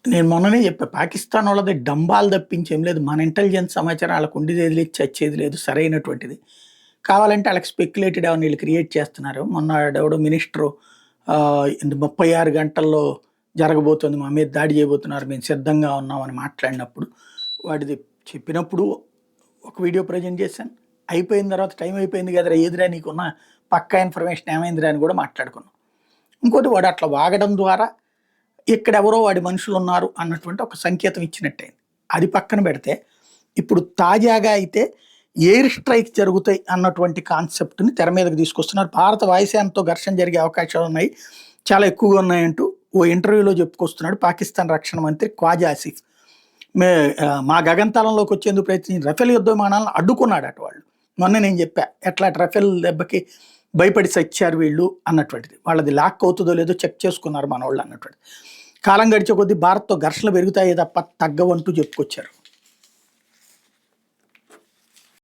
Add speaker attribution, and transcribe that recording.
Speaker 1: నేను మొన్ననే చెప్పా. పాకిస్తాన్ వాళ్ళది డంబాలు తప్పించేం లేదు. మన ఇంటెలిజెన్స్ సమాచారం ఆళ్ళకి ఉండేది లేదు, చచ్చేది లేదు సరైనటువంటిది. కావాలంటే ఆళ్ళకి స్పెక్యులేటెడ్ ఏమన్నా ఈళ్ళు క్రియేట్ చేస్తున్నారు. మొన్న ఆడెవడో మినిస్టరు 36 గంటల్లో జరగబోతుంది. మా మీద దాడి చేయబోతున్నారు. మేము సిద్ధంగా ఉన్నామని మాట్లాడినప్పుడు, వాడిది చెప్పినప్పుడు ఒక వీడియో ప్రెజెంట్ చేశాను. అయిపోయిన తర్వాత టైం అయిపోయింది కదరా! ఏదిరా నీకున్న పక్కా ఇన్ఫర్మేషన్ ఏమైందిరా అని కూడా మాట్లాడుకున్నాం. ఇంకోటి వాడు అట్లా వాగడం ద్వారా ఇక్కడెవరో వాడి మనుషులున్నారు అన్నటువంటి ఒక సంకేతం ఇచ్చినట్టయింది. అది పక్కన పెడితే, ఇప్పుడు తాజాగా అయితే ఎయిర్ స్ట్రైక్స్ జరుగుతాయి అన్నటువంటి కాన్సెప్ట్‌ని తెర మీదకి తీసుకొస్తున్నారు. భారత వాయుసేనతో ఘర్షణ జరిగే అవకాశాలున్నాయి. చాలా ఎక్కువగా ఉన్నాయంటూ ఓ ఇంటర్వ్యూలో చెప్పుకొస్తున్నాడు పాకిస్తాన్ రక్షణ మంత్రి ఖ్వాజా ఆసిఫ్. మా గగనతలంలోకి వచ్చేందుకు ప్రయత్నించిన రఫేల్ యుద్ధ విమానాలను అడ్డుకున్నాడట వాళ్ళు. మొన్న నేను చెప్పా. ఎట్లా రఫేల్ దెబ్బకి భయపడి సచ్చారు వీళ్ళు అన్నటువంటిది. వాళ్ళది లాక్ అవుతుందో లేదో చెక్ చేసుకున్నారు మనోళ్ళు అన్నటువంటిది. కాలం గడిచే కొద్దీ భారత్‌తో ఘర్షణలు పెరుగుతాయే తప్ప తగ్గవంటూ చెప్పుకొచ్చారు.